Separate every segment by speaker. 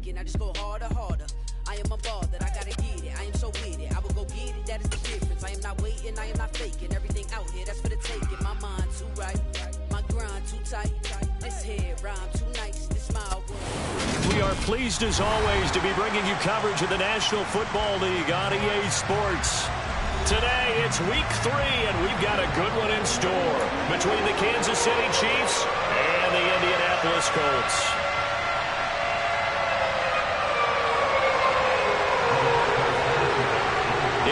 Speaker 1: faking, I just go harder, harder. I am a ball that I gotta get it, I am so with it. I will go get it, that is the difference. I am not waiting, I am not faking. Everything out here, that's for the taking. My mind too right, my grind too tight. This head rhyme too nice, this smile.
Speaker 2: We are pleased as always to be bringing you coverage of the National Football League on EA Sports. Today it's week 3 and we've got a good one in store between the Kansas City Chiefs and the Indianapolis Colts.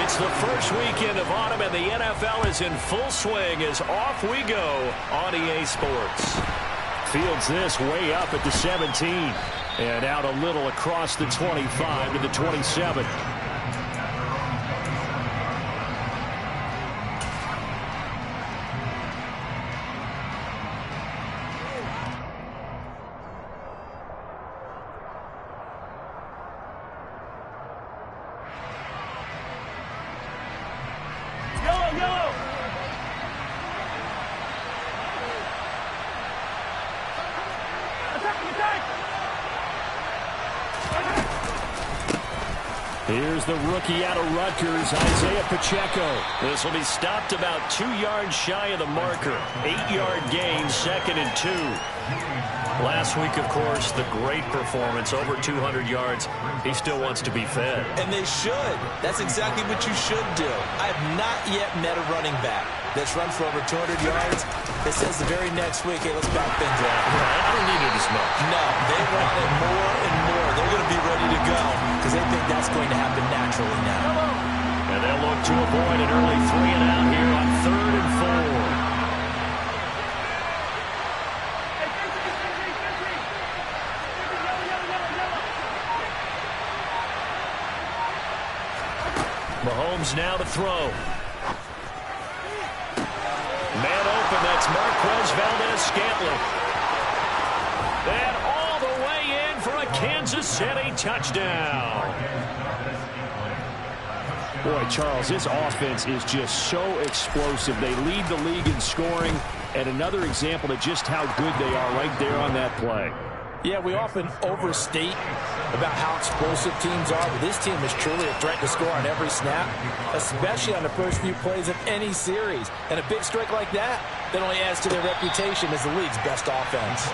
Speaker 2: It's the first weekend of autumn and the NFL is in full swing as off we go on EA Sports. Fields this way up at the 17 and out a little across the 25 to the 27. Here's the rookie out of Rutgers, Isaiah Pacheco. This will be stopped about 2 yards shy of the marker. 8-yard gain, 2nd and 2. Last week, of course, the great performance, over 200 yards. He still wants to be fed.
Speaker 3: And they should. That's exactly what you should do. I have not yet met a running back that's run for over 200 yards that says the very next week, hey, let's back things up.
Speaker 2: I don't need it as much.
Speaker 3: No, they want it more and more. They're going to be ready to go because they think that's going to happen naturally now.
Speaker 2: And they'll look to avoid an early 3 and out here on 3rd and 4. Mahomes now to throw. Man open, that's Marquez Valdez-Scantling. And all the way in for a Kansas City touchdown.
Speaker 4: Boy, Charles, this offense is just so explosive. They lead the league in scoring, and another example of just how good they are right there on that play.
Speaker 5: Yeah, we often overstate about how explosive teams are, but this team is truly a threat to score on every snap, especially on the first few plays of any series. And a big strike like that only adds to their reputation as the league's best offense.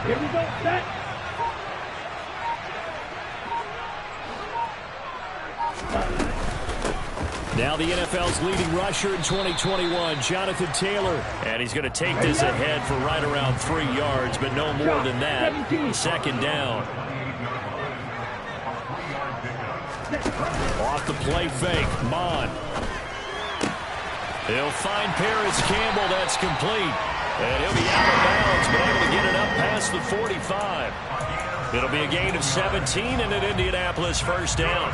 Speaker 6: Here we go, set.
Speaker 2: Now the NFL's leading rusher in 2021, Jonathan Taylor. And he's going to take this ahead for right around 3 yards, but no more than that. 2nd down. Off the play fake, Mon. He'll find Paris Campbell, that's complete. And he'll be out of bounds, but able to get it up past the 45. It'll be a gain of 17 and an Indianapolis first down.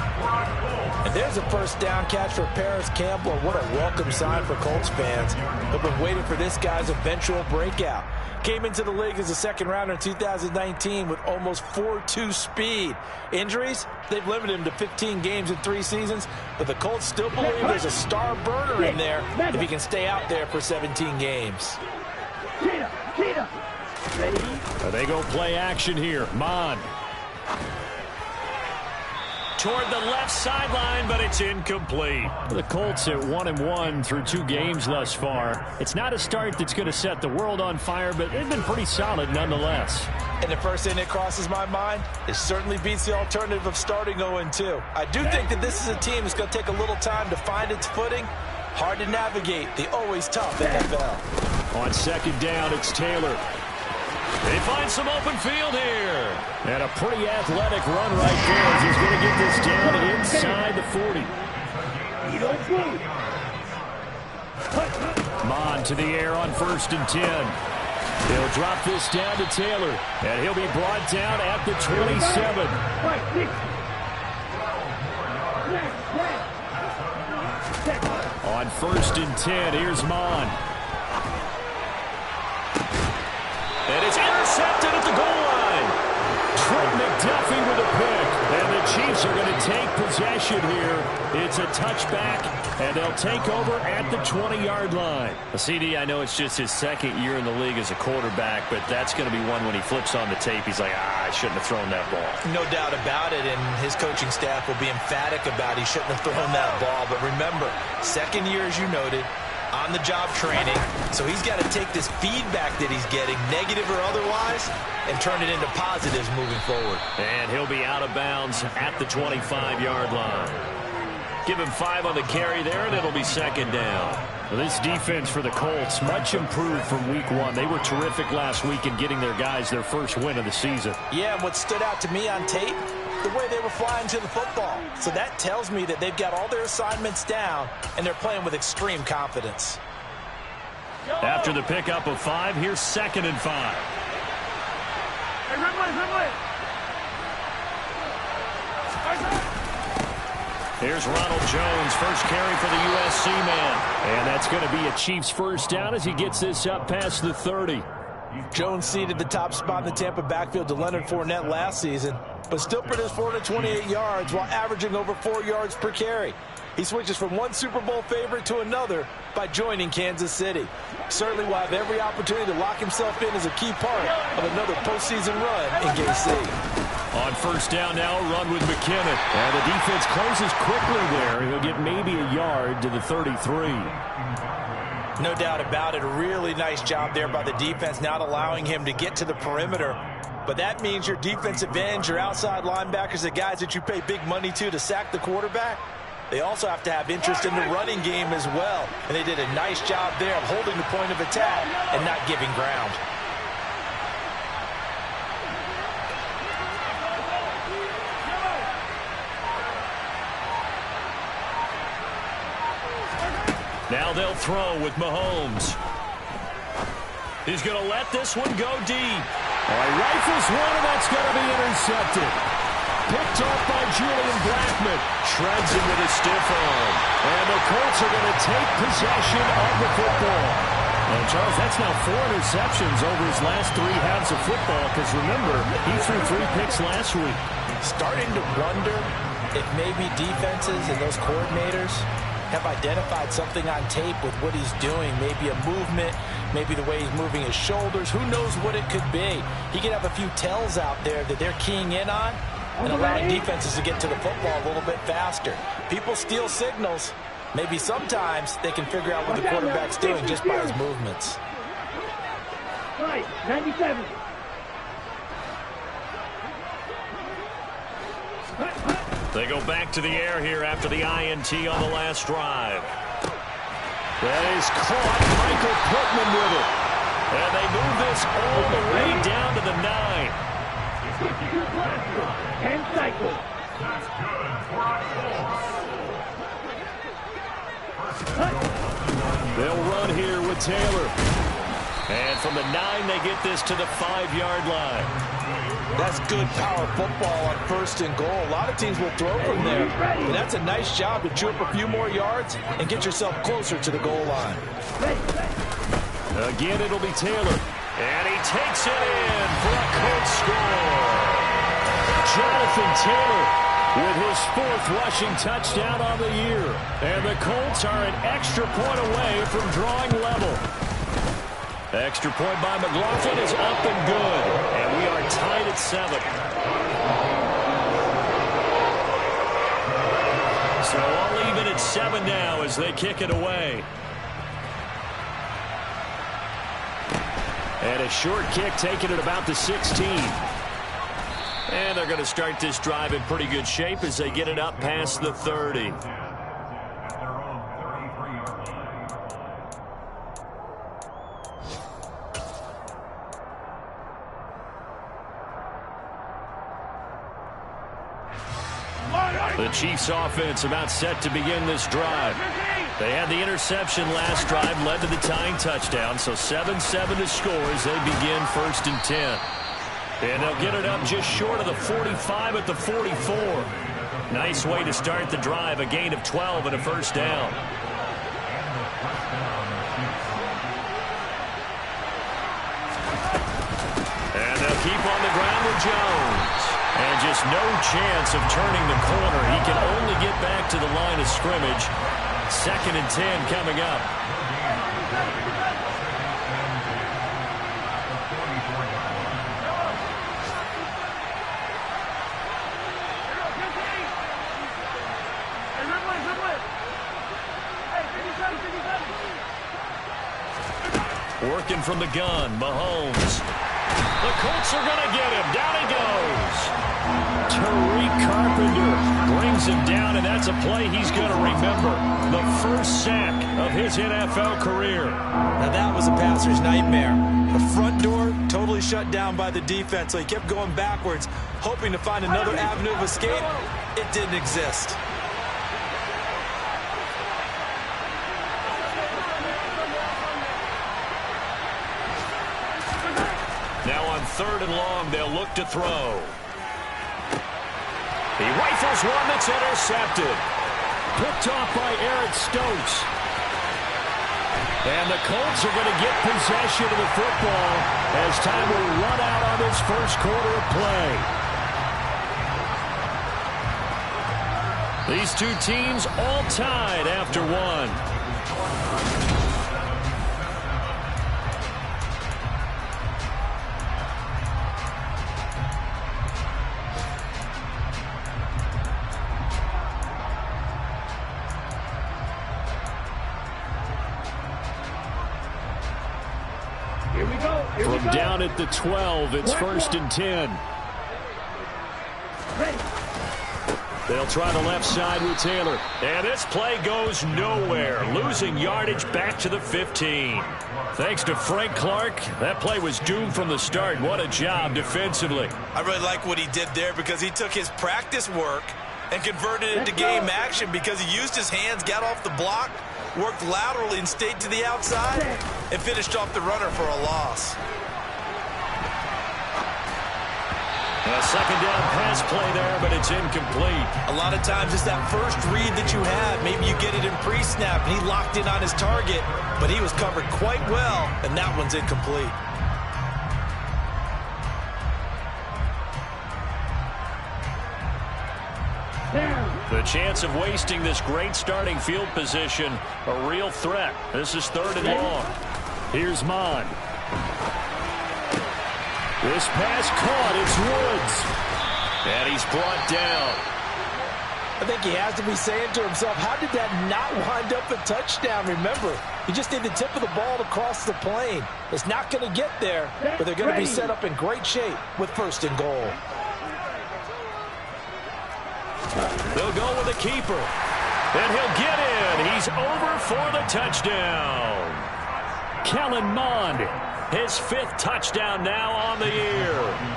Speaker 5: And there's a first down catch for Paris Campbell. What a welcome sign for Colts fans. They've been waiting for this guy's eventual breakout. Came into the league as a second rounder in 2019 with almost 4.2 speed. Injuries? They've limited him to 15 games in 3 seasons, but the Colts still believe there's a star burner in there if he can stay out there for 17 games.
Speaker 2: They go play action here. Mon. Toward the left sideline, but it's incomplete. The Colts at 1-1 through 2 games thus far. It's not a start that's going to set the world on fire, but they've been pretty solid nonetheless.
Speaker 5: And the first thing that crosses my mind, it certainly beats the alternative of starting 0-2. I do think that this is a team that's going to take a little time to find its footing. Hard to navigate the always tough NFL.
Speaker 2: On 2nd down, it's Taylor. They find some open field here. And a pretty athletic run right there as he's going to get this down inside the 40.
Speaker 4: Mon to the air on 1st and 10. He'll drop this down to Taylor, and he'll be brought down at the 27. On 1st and 10, here's Mon. And it's intercepted at the goal line. Trent McDuffie with a pick. And the Chiefs are going to take possession here. It's a touchback, and they'll take over at the 20-yard line.
Speaker 2: CD, I know it's just his second year in the league as a quarterback, but that's going to be one when he flips on the tape. He's like, I shouldn't have thrown that ball.
Speaker 3: No doubt about it, and his coaching staff will be emphatic about he shouldn't have thrown that ball. But remember, second year, as you noted, on-the-job training, so he's got to take this feedback that he's getting, negative or otherwise, and turn it into positives moving forward.
Speaker 2: And he'll be out of bounds at the 25-yard line. Give him 5 on the carry there, and it'll be second down.
Speaker 4: Well, this defense for the Colts, much improved from week 1. They were terrific last week in getting their guys their first win of the season.
Speaker 5: Yeah, and what stood out to me on tape, the way they were flying to the football. So that tells me that they've got all their assignments down, and they're playing with extreme confidence.
Speaker 4: After the pickup of 5, here's 2nd and 5. Here's Ronald Jones, first carry for the USC man. And that's going to be a Chiefs first down as he gets this up past the 30.
Speaker 5: Jones ceded the top spot in the Tampa backfield to Leonard Fournette last season, but still produced 428 yards while averaging over 4 yards per carry. He switches from one Super Bowl favorite to another by joining Kansas City. Certainly will have every opportunity to lock himself in as a key part of another postseason run in KC.
Speaker 4: On first down now, run with McKinnon. And the defense closes quickly there. He'll get maybe a yard to the 33.
Speaker 5: No doubt about it. A really nice job there by the defense, not allowing him to get to the perimeter. But that means your defensive ends, your outside linebackers, the guys that you pay big money to sack the quarterback, they also have to have interest in the running game as well. And they did a nice job there of holding the point of attack and not giving ground.
Speaker 4: Now they'll throw with Mahomes. He's going to let this one go deep. He rifles one, and that's going to be intercepted. Picked off by Julian Blackmon. Shreds him with a stiff arm. And the Colts are going to take possession of the football. And Charles, that's now 4 interceptions over his last 3 halves of football, because remember, he threw 3 picks last week.
Speaker 5: Starting to wonder if maybe defenses and those coordinators have identified something on tape with what he's doing. Maybe a movement, maybe the way he's moving his shoulders. Who knows what it could be? He could have a few tells out there that they're keying in on and allowing defenses to get to the football a little bit faster. People steal signals. Maybe sometimes they can figure out what the quarterback's doing just by his movements.
Speaker 6: Right, 97.
Speaker 4: They go back to the air here after the INT on the last drive. That is caught. Michael Pittman with it. And they move this all the way down to the 9.
Speaker 6: 10 cycles.
Speaker 4: They'll run here with Taylor. And from the 9, they get this to the 5-yard line.
Speaker 5: That's good power football on 1st and goal. A lot of teams will throw from there. And that's a nice job to chew up a few more yards and get yourself closer to the goal line.
Speaker 4: Again, it'll be Taylor. And he takes it in for a Colts score. Jonathan Taylor with his 4th rushing touchdown on the year. And the Colts are an extra point away from drawing level. Extra point by McLaughlin is up and good. And we are tied at 7. So all even at 7 now as they kick it away. And a short kick taken at about the 16. And they're going to start this drive in pretty good shape as they get it up past the 30. The Chiefs offense about set to begin this drive.
Speaker 2: They had the interception last drive, led to the tying touchdown, so 7-7 to score as they begin 1st and 10. And they'll get it up just short of the 45 at the 44. Nice way to start the drive, a gain of 12 and a 1st down. And they'll keep on the ground with Jones. And just no chance of turning the corner. He can only get back to the line of scrimmage. 2nd and 10 coming up. Working from the gun, Mahomes. The Colts are going to get him. Down he goes. Tariq Carpenter brings him down, and that's a play he's going to remember. The first sack of his NFL career.
Speaker 3: Now that was a passer's nightmare. The front door totally shut down by the defense, so he kept going backwards, hoping to find another avenue of escape. It didn't exist.
Speaker 2: Now on 3rd and long, they'll look to throw. He rifles one that's intercepted. Picked off by Eric Stokes. And the Colts are going to get possession of the football as time will run out on this first quarter of play. These two teams all tied after one. From down at the 12, it's 1st and 10. They'll try the left side with Taylor. And this play goes nowhere. Losing yardage back to the 15. Thanks to Frank Clark, that play was doomed from the start. What a job defensively.
Speaker 3: I really like what he did there because he took his practice work and converted it to game action because he used his hands, got off the block, worked laterally and stayed to the outside, and finished off the runner for a loss.
Speaker 2: A 2nd down pass play there, but it's incomplete.
Speaker 3: A lot of times it's that first read that you have. Maybe you get it in pre-snap, and he locked in on his target, but he was covered quite well, and that one's incomplete.
Speaker 2: The chance of wasting this great starting field position, a real threat. This is 3rd and long. Here's Mon. This pass caught. It's Woods. And he's brought down.
Speaker 5: I think he has to be saying to himself, how did that not wind up a touchdown? Remember, you just need the tip of the ball to cross the plane. It's not going to get there, but they're going to be set up in great shape with 1st and goal.
Speaker 2: They'll go with the keeper. And he'll get in. He's over for the touchdown. Kellen Mond, his 5th touchdown now on the year.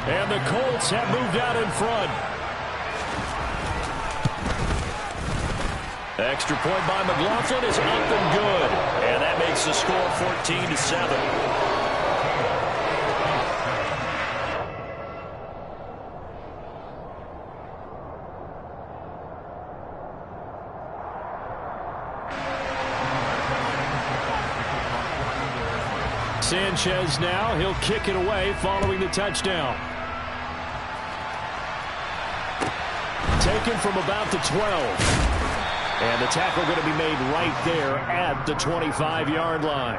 Speaker 2: And the Colts have moved out in front. Extra point by McLaughlin is up and good. And that makes the score 14-7. Sanchez now, he'll kick it away following the touchdown. Taken from about the 12. And the tackle going to be made right there at the 25-yard line.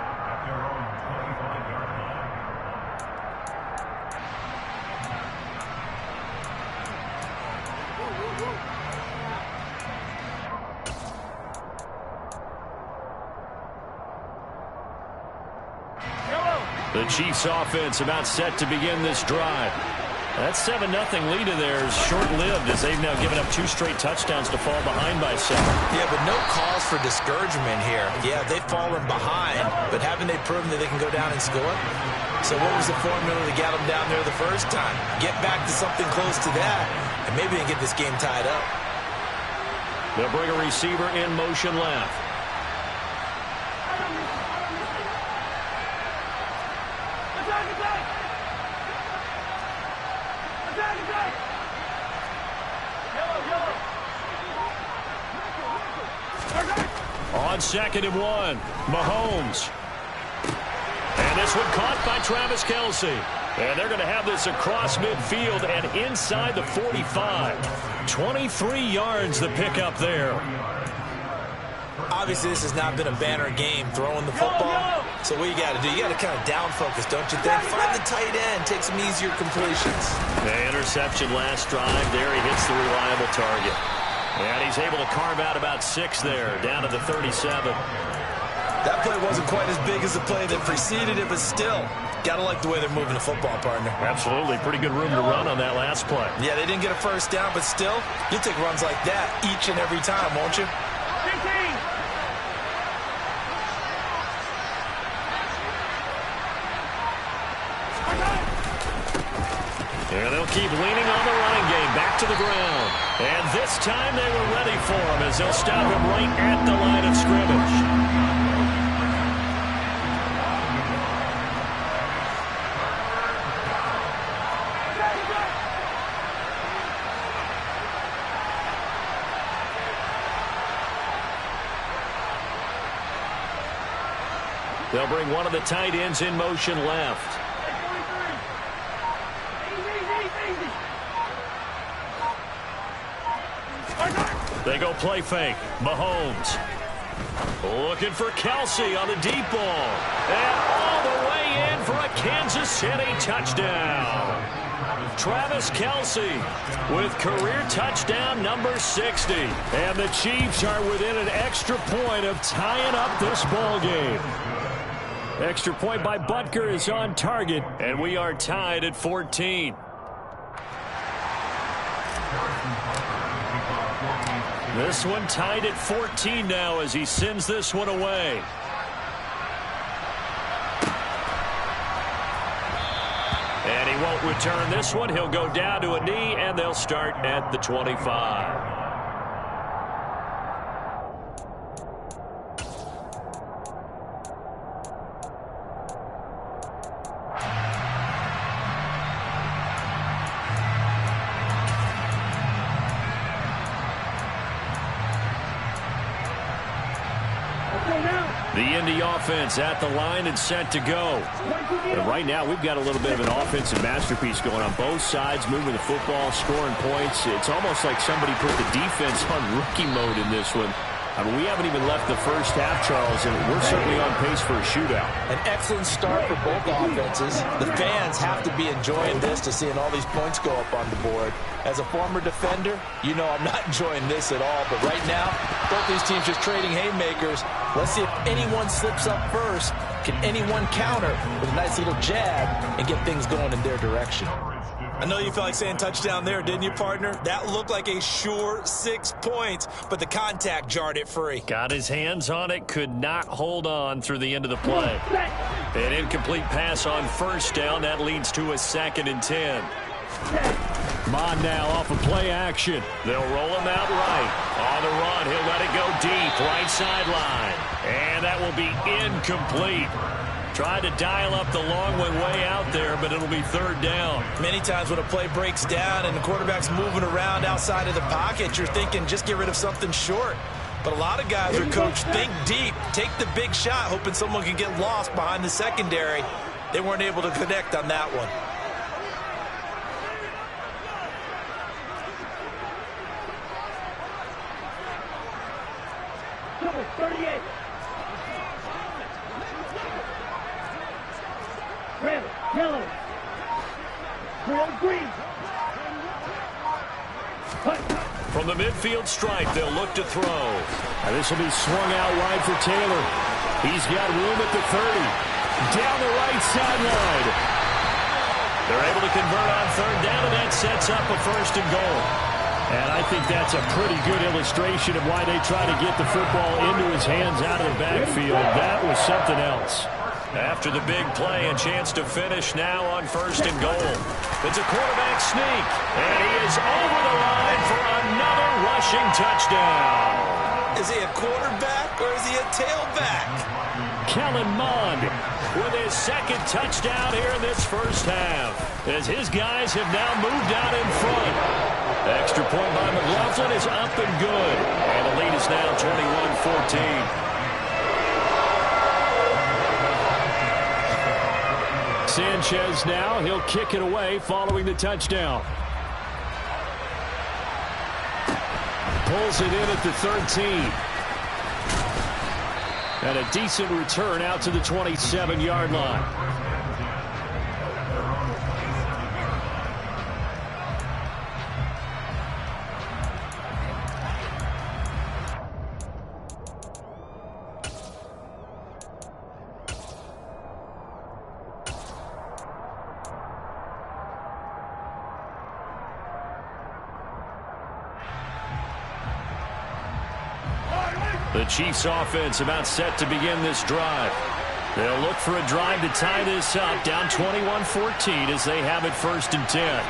Speaker 2: The Chiefs offense about set to begin this drive. That 7-0 lead of theirs short-lived as they've now given up 2 straight touchdowns to fall behind by 7.
Speaker 3: Yeah, but no cause for discouragement here. Yeah, they've fallen behind, but haven't they proven that they can go down and score? So what was the formula to get them down there the first time? Get back to something close to that, and maybe they can get this game tied up.
Speaker 2: They'll bring a receiver in motion left.
Speaker 4: 2nd and 1. Mahomes. And this one caught by Travis Kelce. And they're going to have this across midfield and inside the 45. 23 yards the pickup there.
Speaker 3: Obviously, this has not been a banner game throwing the football. So what you got to do, you got to kind of down focus, don't you think? Find the tight end, take some easier completions.
Speaker 2: The interception last drive. There he hits the reliable target. And he's able to carve out about 6 there, down to the 37.
Speaker 3: That play wasn't quite as big as the play that preceded it, but still, got to like the way they're moving the football, partner.
Speaker 4: Absolutely. Pretty good room to run on that last play.
Speaker 3: Yeah, they didn't get a first down, but still, you'll take runs like that each and every time, won't you?
Speaker 6: 15.
Speaker 4: And they'll keep leaning on the running game. Back to the ground. And this time they were ready for him as they'll stop him right at the line of scrimmage. They'll bring one of the tight ends in motion left. They go play fake. Mahomes looking for Kelce on the deep ball. And all the way in for a Kansas City touchdown. Travis Kelce with career touchdown number 60. And the Chiefs are within an extra point of tying up this ball game. Extra point by Butker is on target, and we are tied at 14. This one tied at 14 now as he sends this one away. And he won't return this one. He'll go down to a knee, and they'll start at the 25. The Indy offense at the line and set to go. And right now, we've got a little bit of an offensive masterpiece going on both sides, moving the football, scoring points. It's almost like somebody put the defense on rookie mode in this one. I mean, we haven't even left the first half, Charles, and we're certainly on pace for a shootout.
Speaker 5: An excellent start for both offenses. The fans have to be enjoying this to seeing all these points go up on the board. As a former defender, you know I'm not enjoying this at all. But right now, both these teams just trading haymakers. Let's see if anyone slips up first. Can anyone counter with a nice little jab and get things going in their direction?
Speaker 3: I know you felt like saying touchdown there, didn't you, partner? That looked like a sure 6 points, but the contact jarred it free.
Speaker 4: Got his hands on it, could not hold on through the end of the play. An incomplete pass on first down. That leads to a 2nd and 10. Mon now off of play action. They'll roll him out right. On the run, he'll let it go deep, right sideline. And that will be incomplete. Tried to dial up the long one way out there, but it'll be 3rd down.
Speaker 3: Many times when a play breaks down and the quarterback's moving around outside of the pocket, you're thinking just get rid of something short. But a lot of guys are coached, think deep, take the big shot, hoping someone can get lost behind the secondary. They weren't able to connect on that one.
Speaker 6: Number 38. Red, yellow, green.
Speaker 4: From the midfield stripe, they'll look to throw. And this will be swung out wide for Taylor. He's got room at the 30. Down the right sideline. They're able to convert on 3rd down, and that sets up a 1st and goal. And I think that's a pretty good illustration of why they try to get the football into his hands out of the backfield. That was something else. After the big play, a chance to finish now on 1st and goal. It's a quarterback sneak, and he is over the line for another rushing touchdown.
Speaker 3: Is he a quarterback or is he a tailback?
Speaker 4: Kellen Mond with his 2nd touchdown here in this first half, as his guys have now moved out in front. Extra point by McLaughlin is up and good, and the lead is now 21-14. Sanchez now. He'll kick it away following the touchdown. Pulls it in at the 13. And a decent return out to the 27-yard line. The Chiefs offense about set to begin this drive. They'll look for a drive to tie this up, down 21-14 as they have it 1st and 10.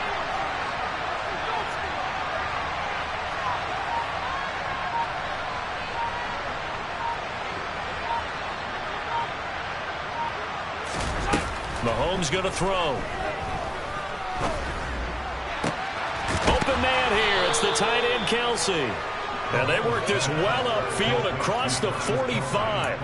Speaker 4: Mahomes going to throw. Open man here. It's the tight end, Kelsey. And they work this well upfield across the 45.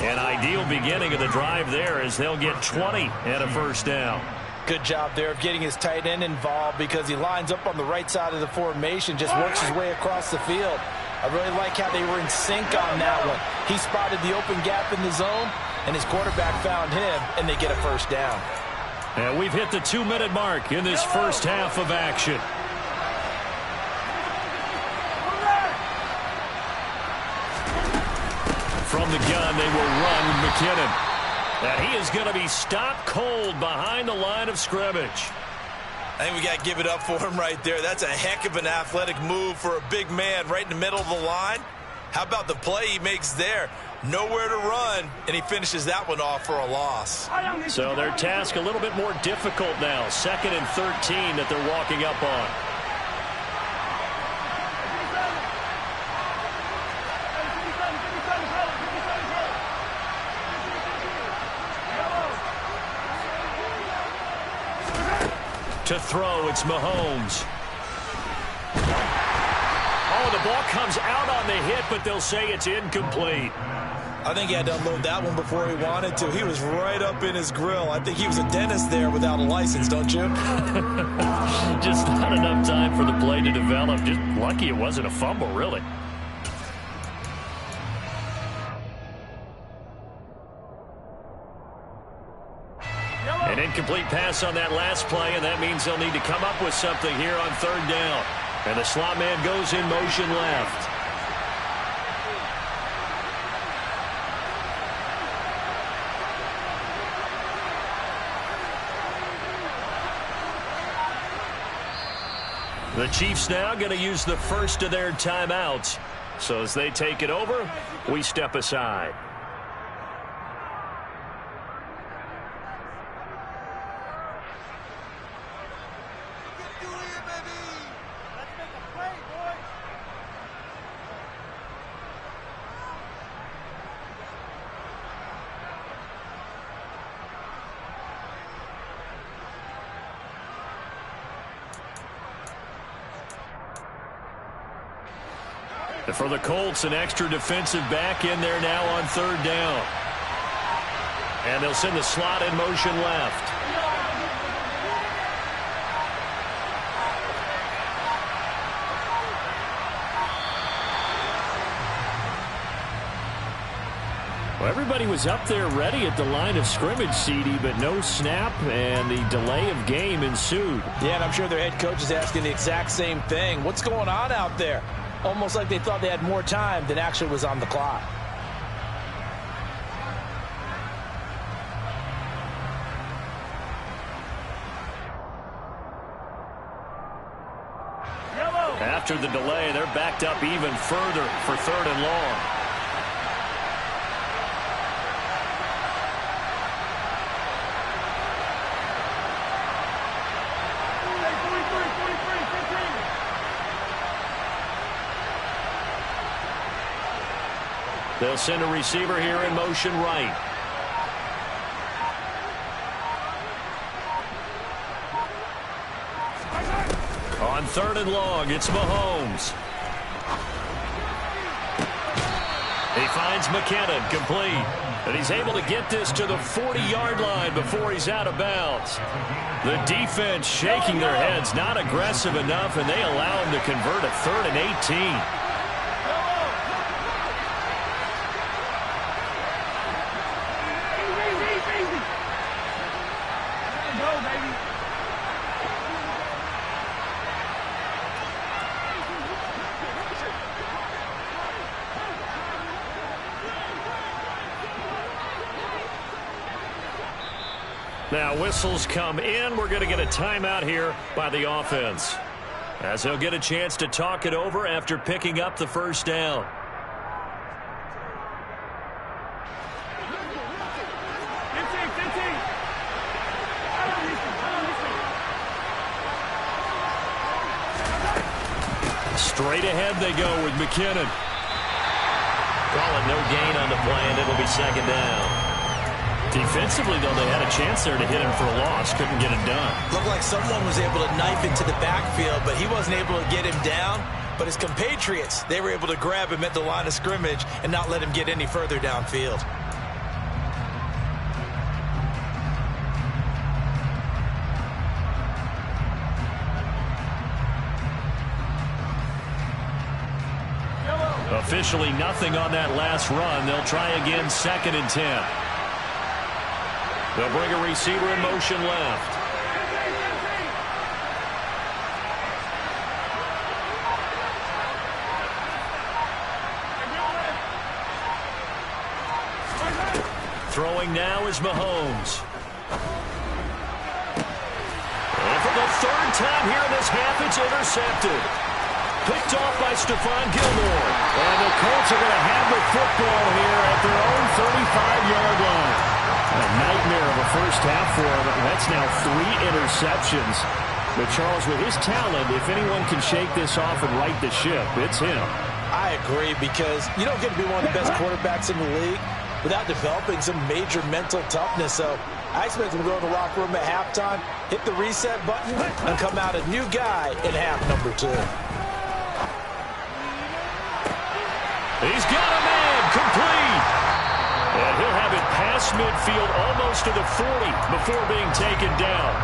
Speaker 4: An ideal beginning of the drive there as they'll get 20 and a 1st down.
Speaker 5: Good job there of getting his tight end involved because he lines up on the right side of the formation, just works his way across the field. I really like how they were in sync on that one. He spotted the open gap in the zone, and his quarterback found him, and they get a 1st down.
Speaker 4: And we've hit the 2-minute mark in this first half of action. From the gun, they will run with McKinnon. And he is going to be stopped cold behind the line of scrimmage.
Speaker 3: I think we got to give it up for him right there. That's a heck of an athletic move for a big man right in the middle of the line. How about the play he makes there? Nowhere to run, and he finishes that one off for a loss.
Speaker 4: So their task a little bit more difficult now. 2nd and 13 that they're walking up on. To throw, it's Mahomes. Oh, the ball comes out on the hit, but they'll say it's incomplete.
Speaker 3: I think he had to unload that one before he wanted to. He was right up in his grill. I think he was a dentist there without a license, don't you?
Speaker 4: Just not enough time for the play to develop. Just lucky it wasn't a fumble, really. An incomplete pass on that last play, and that means they'll need to come up with something here on 3rd down. And the slot man goes in motion left. The Chiefs now going to use the first of their timeouts. So as they take it over, we step aside. For the Colts, an extra defensive back in there now on 3rd down. And they'll send the slot in motion left. Well, everybody was up there ready at the line of scrimmage, CD, but no snap, and the delay of game ensued.
Speaker 5: Yeah, and I'm sure their head coach is asking the exact same thing. What's going on out there? Almost like they thought they had more time than actually was on the clock.
Speaker 4: After the delay, they're backed up even further for 3rd and long. They'll send a receiver here in motion right. On 3rd and long, it's Mahomes. He finds McKinnon, complete.
Speaker 2: And he's able to get this to the 40-yard line before he's out of bounds. The defense shaking their heads, not aggressive enough, and they allow him to convert a 3rd and 18. Now whistles come in. We're going to get a timeout here by the offense, as they'll get a chance to talk it over after picking up the first down. Straight ahead they go with McKinnon.
Speaker 3: Call it no gain on the play, and it'll be 2nd down.
Speaker 2: Defensively, though, they had a chance there to hit him for a loss. Couldn't get it done.
Speaker 3: Looked like someone was able to knife into the backfield, but he wasn't able to get him down. But his compatriots, they were able to grab him at the line of scrimmage and not let him get any further downfield.
Speaker 2: Officially nothing on that last run. They'll try again, 2nd and 10. They'll bring a receiver in motion left. Throwing now is Mahomes. And for the 3rd time here in this half, it's intercepted. Picked off by Stephon Gilmore.
Speaker 4: And the Colts are going to have the football here at their own 35-yard line. A nightmare of a first half for him. That's now 3 interceptions. But Charles, with his talent, if anyone can shake this off and right the ship, it's him.
Speaker 5: I agree, because you don't get to be one of the best quarterbacks in the league without developing some major mental toughness. So I expect him to go in the locker room at halftime, hit the reset button, and come out a new guy in half number 2.
Speaker 2: He's got a man, complete. And he'll have it past midfield, almost to the 40 before being taken down.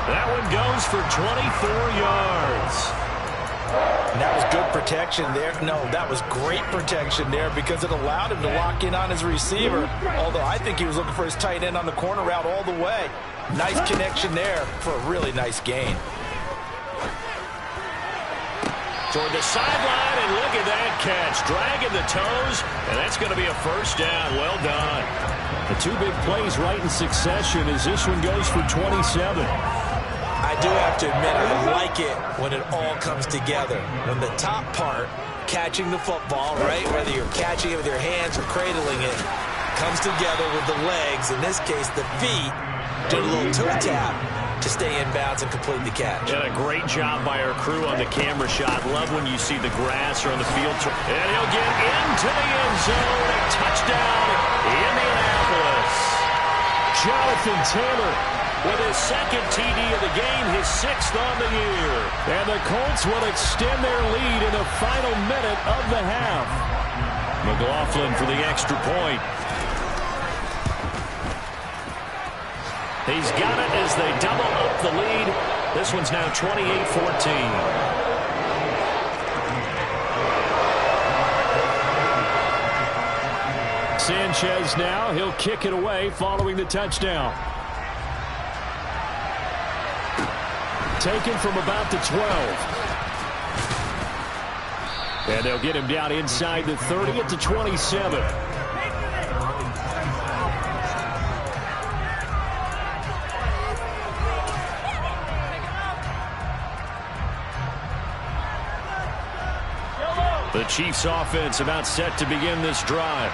Speaker 2: That one goes for 24 yards.
Speaker 5: And that was good protection there. No, that was great protection there, because it allowed him to lock in on his receiver. Although I think he was looking for his tight end on the corner route all the way. Nice connection there for a really nice gain.
Speaker 2: Toward the sideline, and look at that catch. Dragging the toes, and that's going to be a first down. Well done.
Speaker 4: The 2 big plays right in succession as this one goes for 27.
Speaker 5: I do have to admit, I like it when it all comes together. When the top part, catching the football, right, whether you're catching it with your hands or cradling it, comes together with the legs, in this case the feet, do a little toe tap to stay in bounds and complete the catch.
Speaker 2: And a great job by our crew on the camera shot. Love when you see the grass or on the field. And he'll get into the end zone. A touchdown, Indianapolis.
Speaker 4: Jonathan Taylor
Speaker 2: with his 2nd TD of the game, his 6th on the year.
Speaker 4: And the Colts will extend their lead in the final minute of the half.
Speaker 2: McLaughlin for the extra point. He's got it as they double up the lead. This one's now 28-14.
Speaker 4: Sanchez now, he'll kick it away following the touchdown. Taken from about the 12. And they'll get him down inside the 30 at the 27.
Speaker 2: The Chiefs offense about set to begin this drive.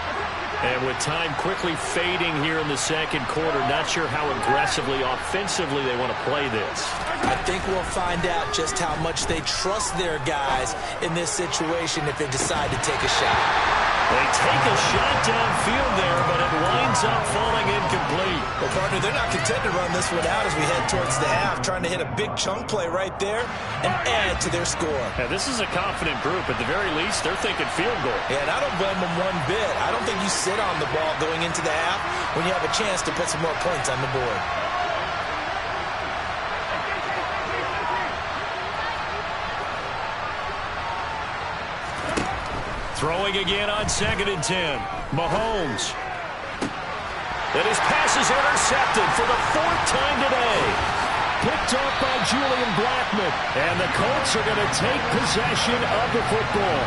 Speaker 2: And with time quickly fading here in the 2nd quarter, not sure how aggressively, offensively they want to play this.
Speaker 5: I think we'll find out just how much they trust their guys in this situation if they decide to take a shot.
Speaker 2: They take a shot downfield there, but it winds up falling incomplete.
Speaker 5: Well, partner, they're not intend to run this one out as we head towards the half, trying to hit a big chunk play right there and add to their score.
Speaker 2: Yeah, this is a confident group. At the very least, they're thinking field goal.
Speaker 5: Yeah, and I don't blame them one bit. I don't think you sit on the ball going into the half when you have a chance to put some more points on the board.
Speaker 2: Throwing again on 2nd and 10. Mahomes. And his pass is intercepted for the 4th time today. Picked off by Julian Blackmon. And the Colts are going to take possession of the football.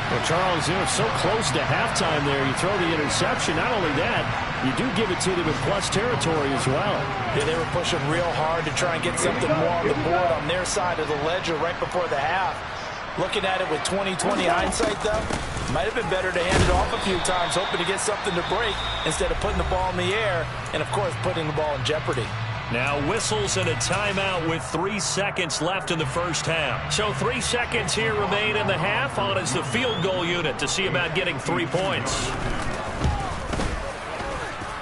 Speaker 2: Well, Charles, you're so close to halftime there. You throw the interception. Not only that, you do give it to them in plus territory as well.
Speaker 5: Yeah, they were pushing real hard to try and get something more on the board on their side of the ledger right before the half. Looking at it with 20/20 hindsight, though, might have been better to hand it off a few times, hoping to get something to break instead of putting the ball in the air and, of course, putting the ball in jeopardy.
Speaker 2: Now whistles and a timeout with 3 seconds left in the first half. So 3 seconds here remain in the half on as the field goal unit to see about getting 3 points.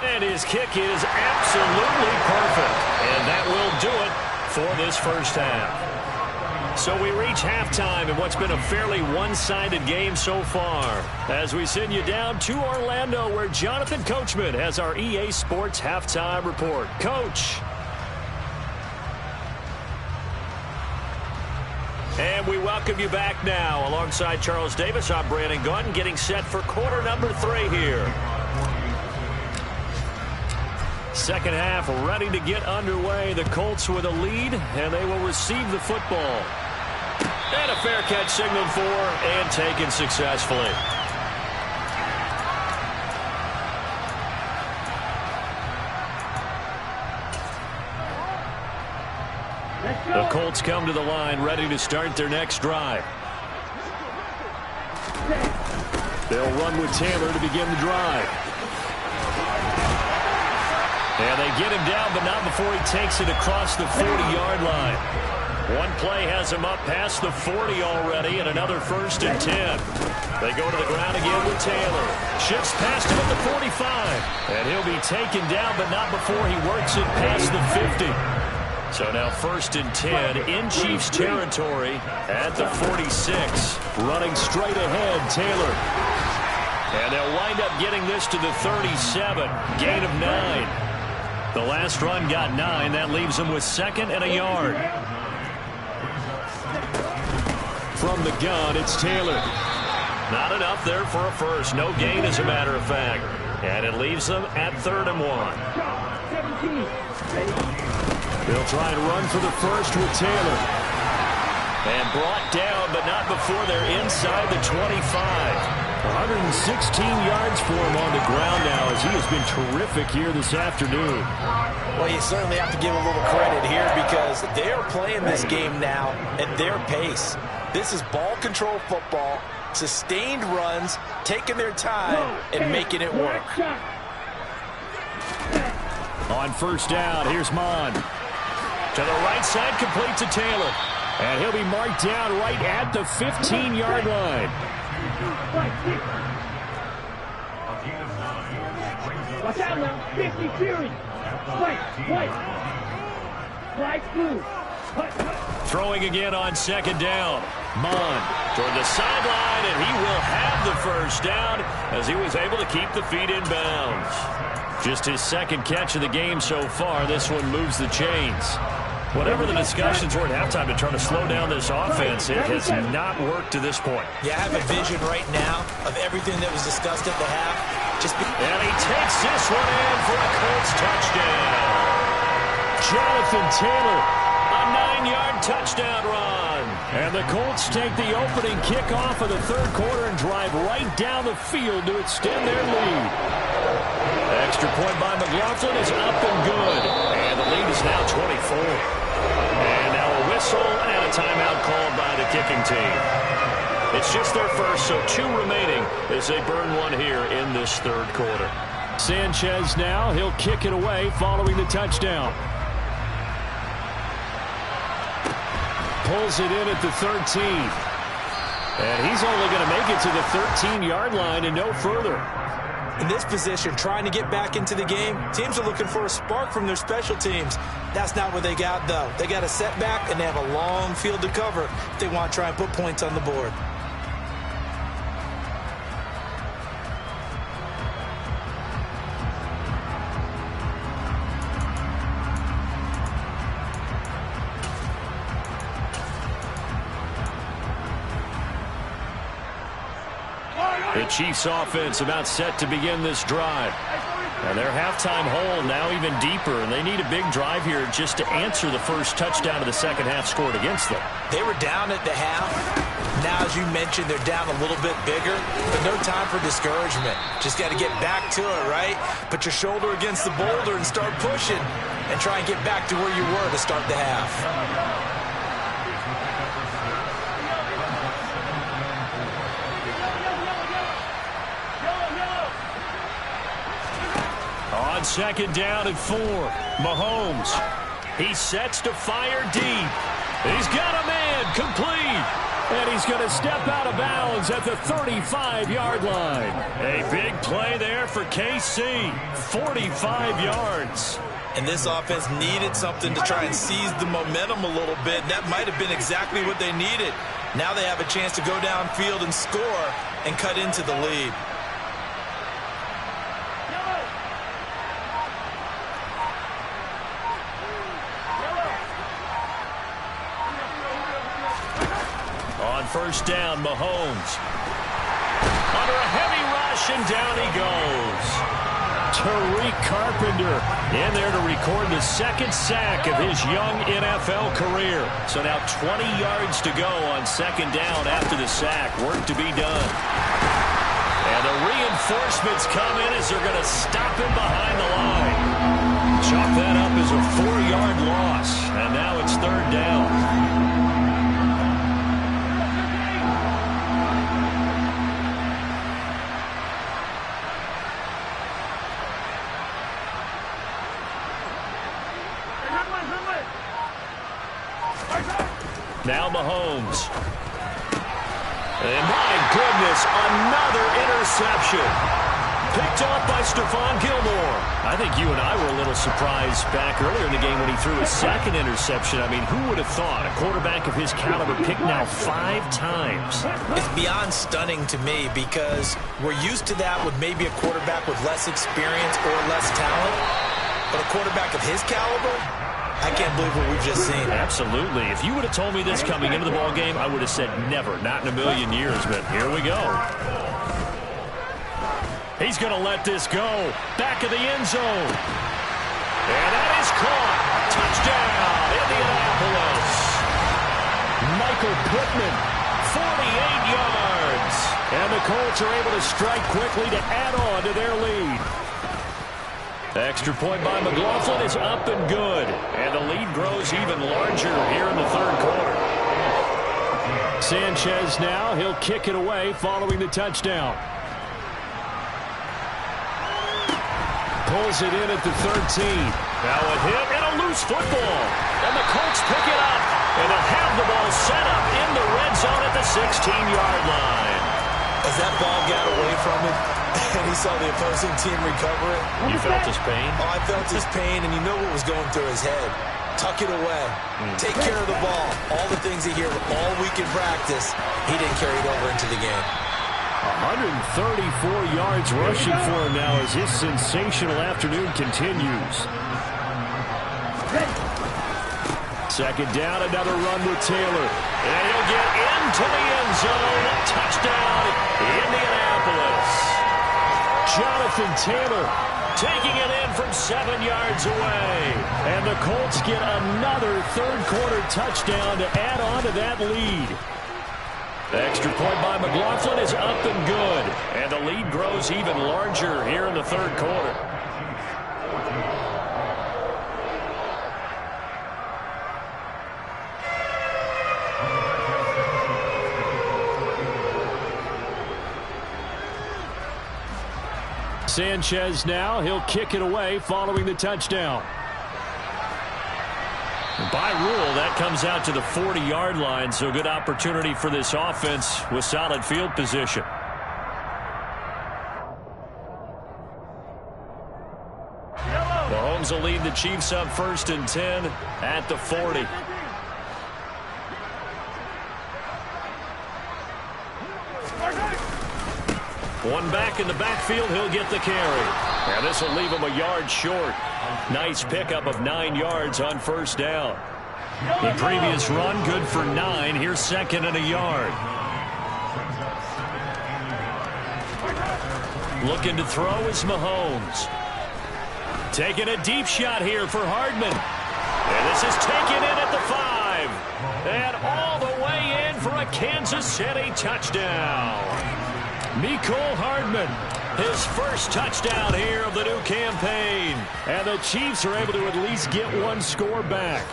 Speaker 2: And his kick is absolutely perfect. And that will do it for this first half. So we reach halftime in what's been a fairly one-sided game so far. As we send you down to Orlando, where Jonathan Coachman has our EA Sports Halftime Report. Coach. And we welcome you back now. Alongside Charles Davis, I'm Brandon Gunn, getting set for quarter number 3 here. Second half ready to get underway. The Colts with a lead, and they will receive the football. And a fair catch signaled for and taken successfully. The Colts come to the line ready to start their next drive. They'll run with Taylor to begin the drive. And they get him down, but not before he takes it across the 40-yard line. One play has him up past the 40 already, and another 1st and 10. They go to the ground again with Taylor. Shifts past him at the 45. And he'll be taken down, but not before he works it past the 50. So now 1st and 10 in Chiefs territory at the 46. Running straight ahead, Taylor. And they'll wind up getting this to the 37. Gain of 9. The last run got 9. That leaves them with 2nd and a yard. From the gun, it's Taylor. Not enough there for a first. No gain, as a matter of fact. And it leaves them at 3rd and 1. They'll try and run for the first with Taylor. And brought down, but not before they're inside the 25. 116 yards for him on the ground now, as he has been terrific here this afternoon.
Speaker 5: Well, you certainly have to give a little credit here because they are playing this game now at their pace. This is ball control football, sustained runs, taking their time, and making it work.
Speaker 2: On 1st down, here's Mon. To the right side, complete to Taylor. And he'll be marked down right at the 15-yard line.
Speaker 6: Watch out now. 50 series. White. Black, blue.
Speaker 2: Throwing again on 2nd down. Mon toward the sideline, and he will have the 1st down as he was able to keep the feet in bounds. Just his 2nd catch of the game so far. This one moves the chains. Whatever the discussions were at halftime to try to slow down this offense, it has not worked to this point.
Speaker 5: Yeah, I have a vision right now of everything that was discussed at the half.
Speaker 2: And he takes this one in for a Colts touchdown. Jonathan Taylor, a 9-yard touchdown run. And the Colts take the opening kickoff of the 3rd quarter and drive right down the field to extend their lead. Extra point by McLaughlin is up and good. And the lead is now 24. And now a whistle and a timeout called by the kicking team. It's just their first, so 2 remaining as they burn one here in this 3rd quarter. Sanchez now, he'll kick it away following the touchdown. Pulls it in at the 13. And he's only going to make it to the 13-yard line and no further.
Speaker 5: In this position, trying to get back into the game, teams are looking for a spark from their special teams. That's not what they got, though. They got a setback, and they have a long field to cover if they want to try and put points on the board.
Speaker 4: The Chiefs offense about set to begin this drive. And their halftime hole now even deeper, and they need a big drive here just to answer the first touchdown of the second half scored against them.
Speaker 5: They were down at the half. Now, as you mentioned, they're down a little bit bigger, but no time for discouragement. Just got to get back to it, right? Put your shoulder against the boulder and start pushing and try and get back to where you were to start the half.
Speaker 4: On second down and 4, Mahomes. He sets to fire deep. He's got a man complete. And he's going to step out of bounds at the 35-yard line. A big play there for KC. 45 yards.
Speaker 5: And this offense needed something to try and seize the momentum a little bit. That might have been exactly what they needed. Now they have a chance to go downfield and score and cut into the lead.
Speaker 4: First down, Mahomes. Under a heavy rush, and down he goes. Tariq Carpenter in there to record the second sack of his young NFL career. So now 20 yards to go on second down after the sack. Work to be done. And the reinforcements come in as they're going to stop him behind the line. Chalk that up as a 4-yard loss. And now it's third down. Now Mahomes. And my goodness, another interception. Picked off by Stephon Gilmore. I think you and I were a little surprised back earlier in the game when he threw his second interception. I mean, who would have thought a quarterback of his caliber picked now 5 times?
Speaker 5: It's beyond stunning to me because we're used to that with maybe a quarterback with less experience or less talent. But a quarterback of his caliber, I can't believe what we've just seen.
Speaker 4: Absolutely. If you would have told me this coming into the ball game, I would have said never, not in a million years. But here we go. He's going to let this go. Back of the end zone. And that is caught. Touchdown, Indianapolis. Michael Pittman, 48 yards. And the Colts are able to strike quickly to add on to their lead. Extra point by McLaughlin is up and good. And the lead grows even larger here in the third quarter. Sanchez now, he'll kick it away following the touchdown. Pulls it in at the 13. Now a hit and a loose football. And the Colts pick it up. And they'll have the ball set up in the red zone at the 16-yard line.
Speaker 5: As that ball got away from him, and he saw the opposing team recover it.
Speaker 4: You felt his pain?
Speaker 5: Oh, I felt his pain, and you know what was going through his head. Tuck it away. Take care of the ball. All the things he heard all week in practice, he didn't carry it over into the game.
Speaker 4: 134 yards rushing for him now as his sensational afternoon continues. Second down, another run with Taylor. And he'll get into the end zone. Touchdown, Indianapolis. Jonathan Taylor taking it in from 7 yards away. And the Colts get another third-quarter touchdown to add on to that lead. The extra point by McLaughlin is up and good. And the lead grows even larger here in the third quarter. Sanchez now, he'll kick it away following the touchdown. By rule, that comes out to the 40-yard line, so good opportunity for this offense with solid field position.
Speaker 2: Mahomes will lead the Chiefs up 1st and 10 at the 40. One back in the backfield, he'll get the carry. And this will leave him a yard short. Nice pickup of 9 yards on 1st down. The previous run, good for 9. Here's 2nd and a yard. Looking to throw is Mahomes. Taking a deep shot here for Hardman. And this is taken in at the 5. And all the way in for a Kansas City touchdown. Mecole Hardman, his first touchdown here of the new campaign. And the Chiefs are able to at least get one score back.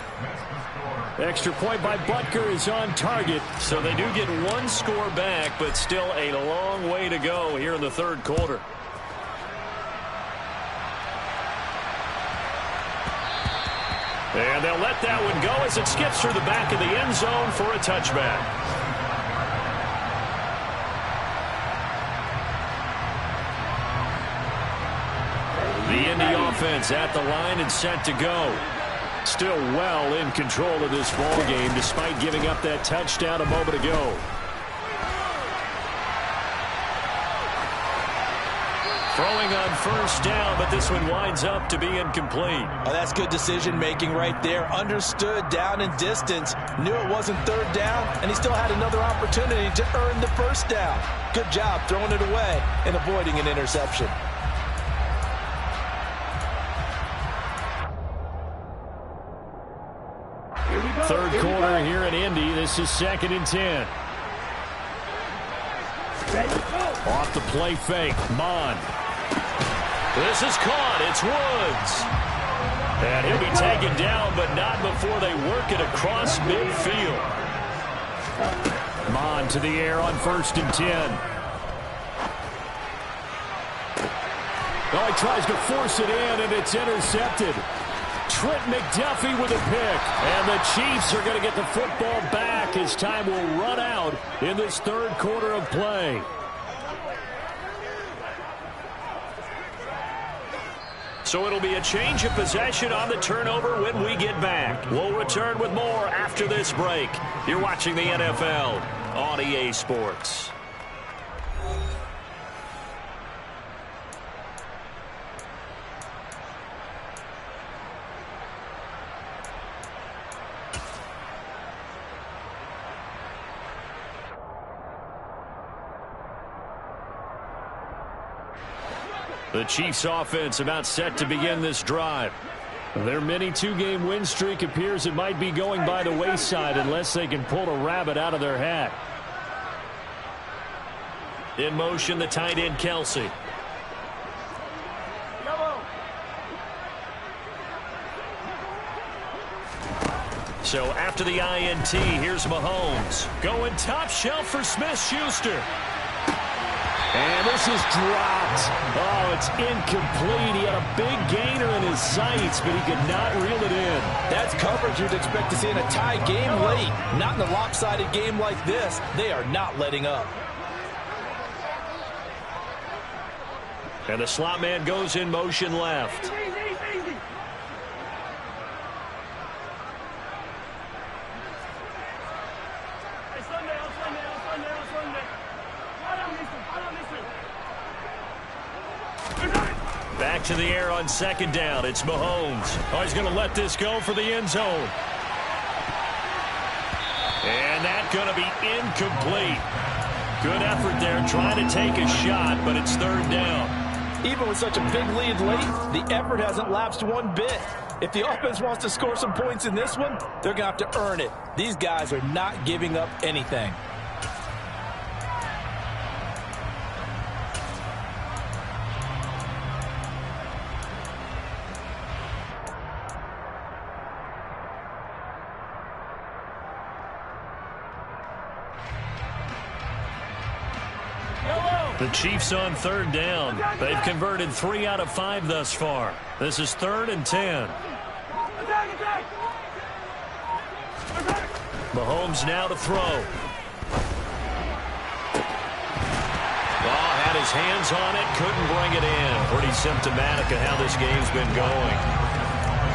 Speaker 2: Extra point by Butker is on target. So they do get one score back, but still a long way to go here in the 3rd quarter. And they'll let that one go as it skips through the back of the end zone for a touchback. The Indy offense at the line and set to go. Still well in control of this ball game despite giving up that touchdown a moment ago. Throwing on 1st down, but this one winds up to be incomplete.
Speaker 3: Oh, that's good decision making right there. Understood down and distance. Knew it wasn't 3rd down, and he still had another opportunity to earn the 1st down. Good job throwing it away and avoiding an interception.
Speaker 2: Third quarter here in Indy. This is 2nd and 10. Off the play fake. Mon. This is caught. It's Woods. And he'll be taken down, but not before they work it across midfield. Mon to the air on 1st and 10. Oh, he tries to force it in, and it's intercepted. Trent McDuffie with a pick. And the Chiefs are going to get the football back as time will run out in this 3rd quarter of play. So it'll be a change of possession on the turnover when we get back. We'll return with more after this break. You're watching the NFL on EA Sports. The Chiefs offense about set to begin this drive. Their mini 2-game win streak appears it might be going by the wayside unless they can pull a rabbit out of their hat. In motion, the tight end Kelsey. So after the INT, here's Mahomes. Going top shelf for Smith-Schuster. And this is dropped. Oh, it's incomplete. He had a big gainer in his sights, but he could not reel it in.
Speaker 3: That's coverage you'd expect to see in a tie game late. Not in a lopsided game like this. They are not letting up.
Speaker 2: And the slot man goes in motion left. Back to the air on 2nd down. It's Mahomes. Oh, he's going to let this go for the end zone. And that's going to be incomplete. Good effort there trying to take a shot, but it's 3rd down.
Speaker 3: Even with such a big lead late, the effort hasn't lapsed one bit. If the offense wants to score some points in this one, they're going to have to earn it. These guys are not giving up anything.
Speaker 2: The Chiefs on 3rd down. They've converted 3 out of 5 thus far. This is 3rd and 10. Mahomes now to throw. Oh, had his hands on it, couldn't bring it in. Pretty symptomatic of how this game's been going.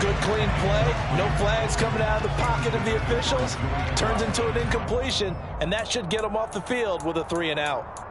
Speaker 5: Good, clean play. No flags coming out of the pocket of the officials. Turns into an incompletion, and that should get them off the field with a 3-and-out.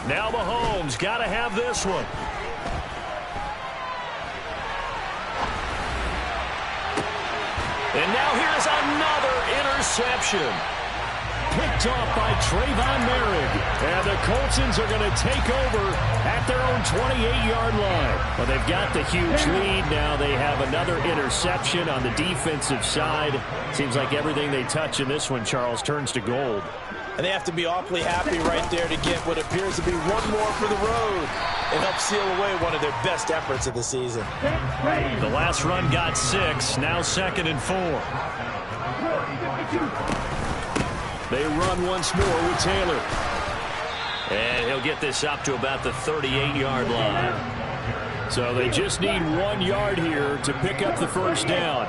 Speaker 4: Now Mahomes got to have this one. And now here's another interception. Picked off by Trayvon Merrick. And the Coltsons are going to take over at their own 28-yard line. Well, they've got the huge lead. Now they have another interception on the defensive side. Seems like everything they touch in this one, Charles, turns to gold.
Speaker 5: And they have to be awfully happy right there to get what appears to be one more for the road. It helps seal away one of their best efforts of the season.
Speaker 4: The last run got 6. Now 2nd and 4. They run once more with Taylor. And he'll get this up to about the 38-yard line. So they just need 1 yard here to pick up the first down.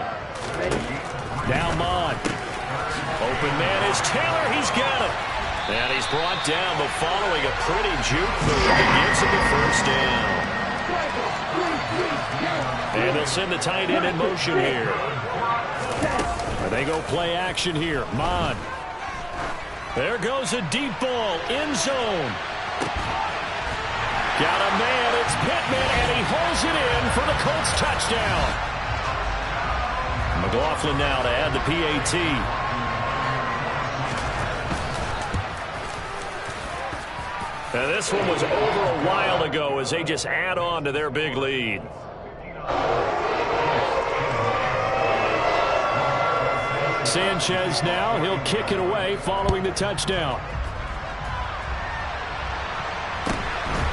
Speaker 4: Now Mond. Open man is Taylor. He's got him. And he's brought down, but following a pretty juke move, he gives him the first down. And they'll send the tight end in motion here. And they go play action here. Mond. There goes a deep ball. End zone. Got a man. It's Pittman, and he holds it in for the Colts touchdown. McLaughlin now to add the PAT. And this one was over a while ago as they just add on to their big lead. Sanchez now, he'll kick it away following the touchdown.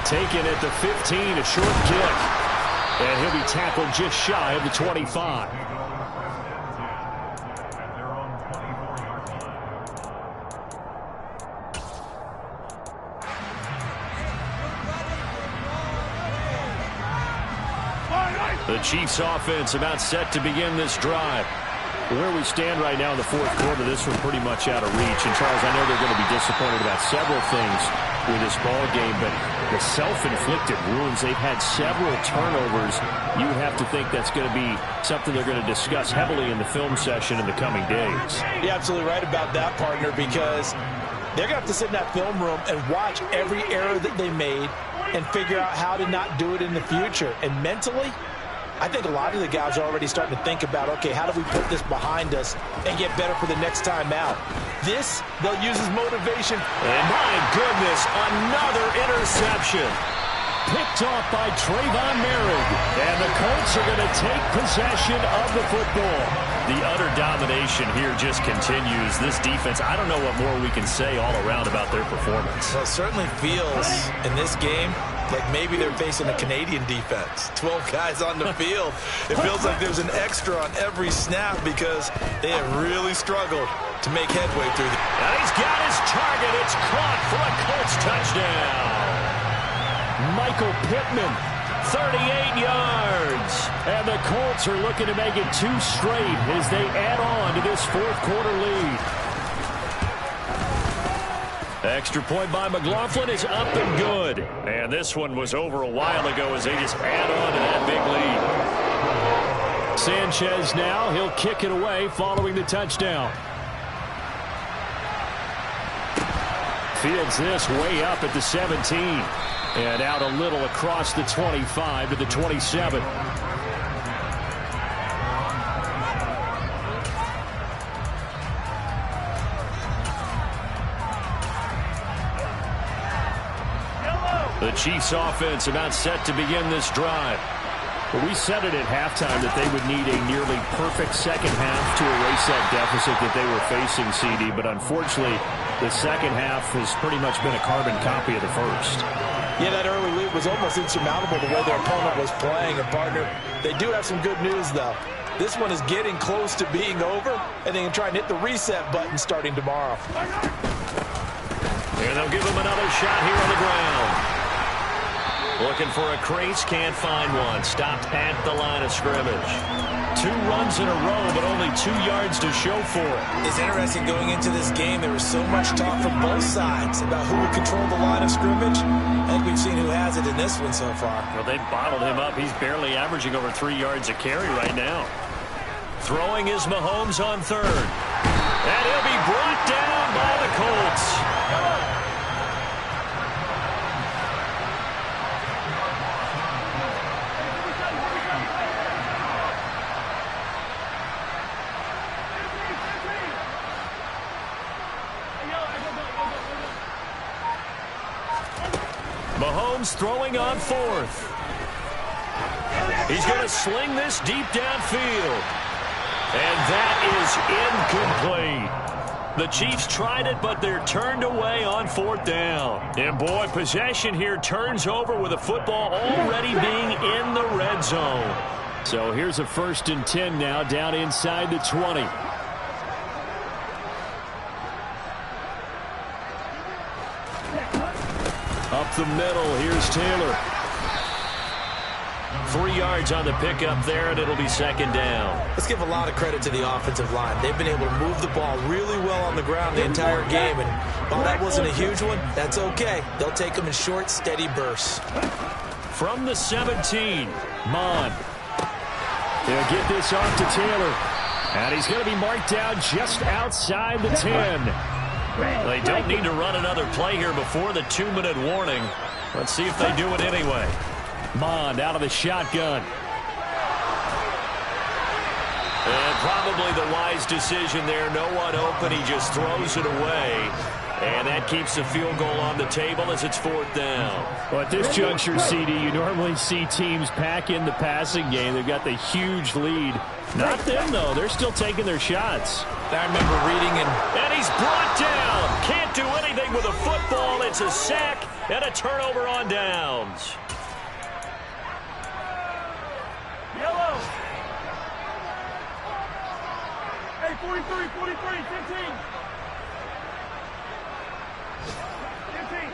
Speaker 4: Taken at the 15, a short kick. And he'll be tackled just shy of the 25. The Chiefs offense about set to begin this drive. Where we stand right now in the fourth quarter, this one pretty much out of reach. And, Charles, I know they're going to be disappointed about several things with this ball game, but the self-inflicted wounds, they've had several turnovers. You have to think that's going to be something they're going to discuss heavily in the film session in the coming days.
Speaker 5: You're absolutely right about that, partner, because they're going to have to sit in that film room and watch every error that they made and figure out how to not do it in the future. And mentally, I think a lot of the guys are already starting to think about, okay, how do we put this behind us and get better for the next time out? This, they'll use as motivation.
Speaker 4: And my goodness, another interception. Picked off by Trayvon Merrick. And the Colts are going to take possession of the football. The utter domination here just continues. This defense, I don't know what more we can say all around about their performance.
Speaker 5: Well, it certainly feels in this game like maybe they're facing a Canadian defense. 12 guys on the field. It feels like there's an extra on every snap because they have really struggled to make headway through the...
Speaker 4: And he's got his target. It's caught for a Colts touchdown. Michael Pittman, 38 yards. And the Colts are looking to make it 2 straight as they add on to this fourth quarter lead. Extra point by McLaughlin is up and good. And this one was over a while ago as they just add on to that big lead. Sanchez now, he'll kick it away following the touchdown. Fields this way up at the 17. And out a little across the 25 to the 27. The Chiefs offense about set to begin this drive. Well, we said it at halftime that they would need a nearly perfect second half to erase that deficit that they were facing, CD. But unfortunately, the second half has pretty much been a carbon copy of the first.
Speaker 5: Yeah, that early lead was almost insurmountable the way their opponent was playing. And, partner, they do have some good news, though. This one is getting close to being over, and they can try and hit the reset button starting tomorrow.
Speaker 2: And they'll give him another shot here on the ground. Looking for a crease, can't find one. Stopped at the line of scrimmage. 2 runs in a row, but only 2 yards to show for it.
Speaker 5: It's interesting going into this game. There was so much talk from both sides about who would control the line of scrimmage. I think we've seen who has it in this one so far.
Speaker 2: Well, they bottled him up. He's barely averaging over 3 yards a carry right now. Throwing is Mahomes on third. And he'll be brought down by the Colts. Mahomes throwing on fourth. He's going to sling this deep downfield. And that is incomplete. The Chiefs tried it, but they're turned away on fourth down. And, boy, possession here turns over with the football already being in the red zone.
Speaker 4: So here's a 1st and 10 now, down inside the 20. Up the middle, here's Taylor.
Speaker 2: 3 yards on the pickup there, and it'll be 2nd down.
Speaker 5: Let's give a lot of credit to the offensive line. They've been able to move the ball really well on the ground the entire game, and while that wasn't a huge one, that's okay. They'll take them in short, steady bursts.
Speaker 2: From the 17,
Speaker 4: Mon. They'll get this off to Taylor. And he's going to be marked down just outside the 10.
Speaker 2: They don't need to run another play here before the 2-minute warning. Let's see if they do it anyway.
Speaker 4: Mond out of the shotgun.
Speaker 2: And probably the wise decision there. No one open. He just throws it away. And that keeps the field goal on the table as it's 4th down.
Speaker 4: Well, at this juncture, CD, you normally see teams pack in the passing game. They've got the huge lead. Not them, though. They're still taking their shots.
Speaker 5: I remember reading
Speaker 2: and he's brought down. Can't do anything with a football. It's a sack and a turnover on downs.
Speaker 6: Yellow. Hey, 43, 43, 15. 15.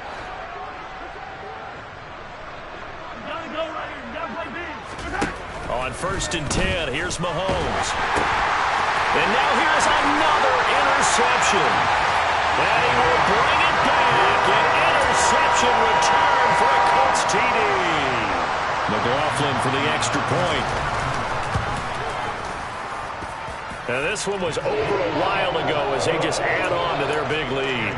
Speaker 6: You gotta go right here. You gotta play big.
Speaker 2: On 1st and 10, here's Mahomes. And now here's another interception. And he will bring it back. An interception return for a Colts TD.
Speaker 4: McLaughlin for the extra point.
Speaker 2: And this one was over a while ago as they just add on to their big lead.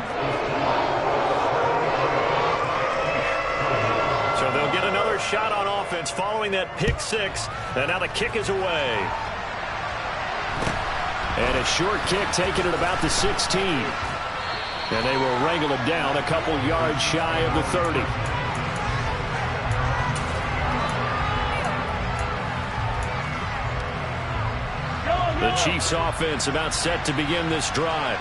Speaker 2: So they'll get another shot on offense following that pick 6. And now the kick is away.
Speaker 4: And a short kick taken at about the 16. And they will wrangle it down a couple yards shy of the 30. The Chiefs offense about set to begin this drive.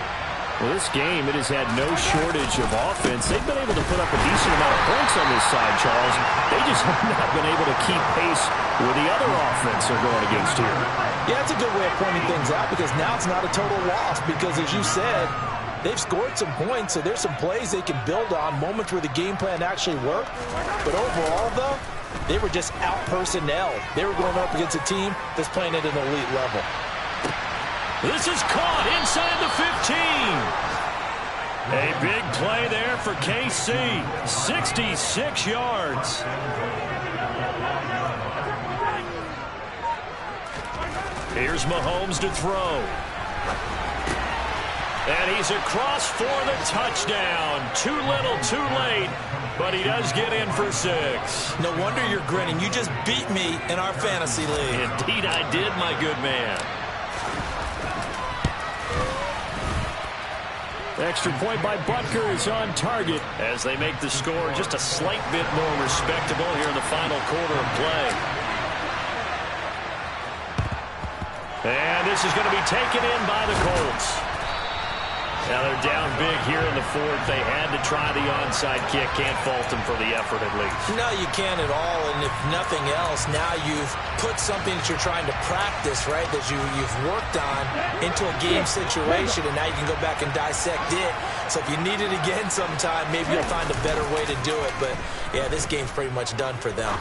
Speaker 4: Well, this game, it has had no shortage of offense. They've been able to put up a decent amount of points on this side, Charles. They just have not been able to keep pace with the other offense they're going against here.
Speaker 5: Yeah, it's a good way of pointing things out because now it's not a total loss because, as you said, they've scored some points, so there's some plays they can build on, moments where the game plan actually worked. But overall, though, they were just out-personnel. They were going up against a team that's playing at an elite level.
Speaker 2: This is caught inside the 15. A big play there for KC. 66 yards. Here's Mahomes to throw. And he's across for the touchdown. Too little, too late. But he does get in for 6.
Speaker 5: No wonder you're grinning. You just beat me in our fantasy league.
Speaker 2: Indeed I did, my good man.
Speaker 4: Extra point by Butker is on target.
Speaker 2: As they make the score just a slight bit more respectable here in the final quarter of play. And this is going to be taken in by the Colts. Now they're down big here in the fourth. They had to try the onside kick. Can't fault them for the effort at least.
Speaker 3: No, you can't at all. And if nothing else, now you've put something that you're trying to practice, right, that you've worked on into a game situation, and now you can go back and dissect it. So if you need it again sometime, maybe you'll find a better way to do it. But, yeah, this game's pretty much done for them.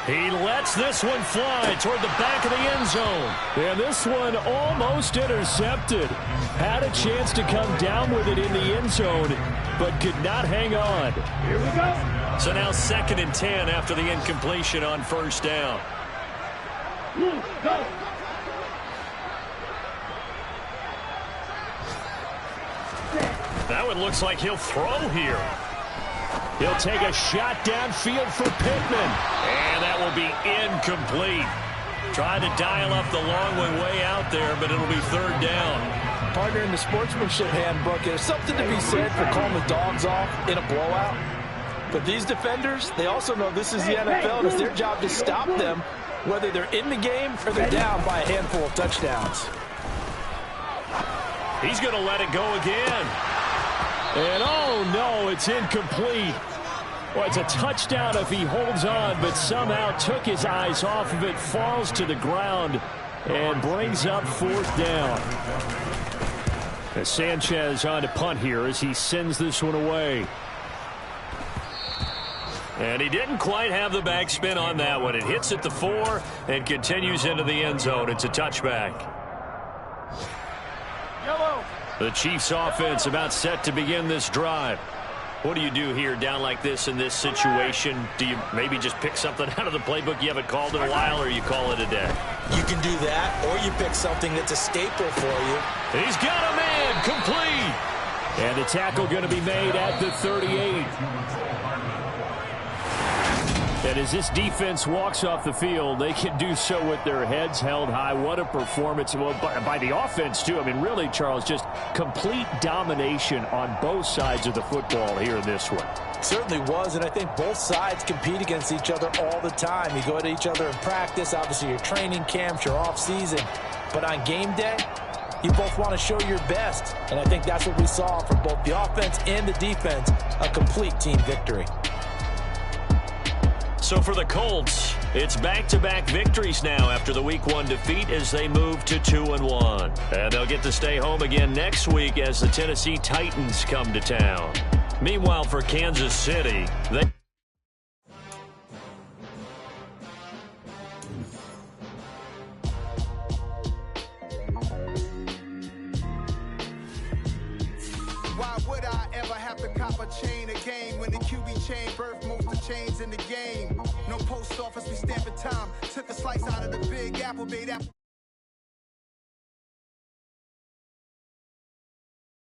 Speaker 2: He lets this one fly toward the back of the end zone.
Speaker 4: And this one almost intercepted. Had a chance to come down with it in the end zone, but could not hang on.
Speaker 6: Here we go.
Speaker 2: So now 2nd and 10 after the incompletion on first down.
Speaker 6: Go.
Speaker 2: Now it looks like he'll throw here.
Speaker 4: He'll take a shot downfield for Pittman.
Speaker 2: And that will be incomplete. Tried to dial up the long one way out there, but it'll be 3rd down.
Speaker 5: Partner, in the sportsmanship handbook, there's something to be said for calling the dogs off in a blowout. But these defenders, they also know this is the NFL, and it's their job to stop them, whether they're in the game or they're down by a handful of touchdowns.
Speaker 2: He's going to let it go again.
Speaker 4: And oh no, it's incomplete. Well, it's a touchdown if he holds on, but somehow took his eyes off of it, falls to the ground, and brings up 4th down. As Sanchez on to punt here as he sends this one away.
Speaker 2: And he didn't quite have the backspin on that one. It hits at the 4 and continues into the end zone. It's a touchback.
Speaker 6: Yellow.
Speaker 2: The Chiefs offense about set to begin this drive. What do you do here down like this in this situation? Do you maybe just pick something out of the playbook you haven't called in a while, or you call it a day?
Speaker 3: You can do that, or you pick something that's a staple for you.
Speaker 2: He's got a man, complete.
Speaker 4: And the tackle going to be made at the 38. And as this defense walks off the field, they can do so with their heads held high. What a performance by the offense, too. I mean, really, Charles, just complete domination on both sides of the football here in this one.
Speaker 5: Certainly was, and I think both sides compete against each other all the time. You go at each other in practice, obviously your training camps, your off-season. But on game day, you both want to show your best. And I think that's what we saw from both the offense and the defense, a complete team victory.
Speaker 2: So for the Colts, it's back-to-back victories now after the Week 1 defeat as they move to 2-1. And they'll get to stay home again next week as the Tennessee Titans come to town. Meanwhile, for Kansas City, they...
Speaker 7: Why would I ever have to cop a chain again when the QB chain birthed most of chains in the game? No post office, we stamping time. Took a slice out of the big apple, made apple.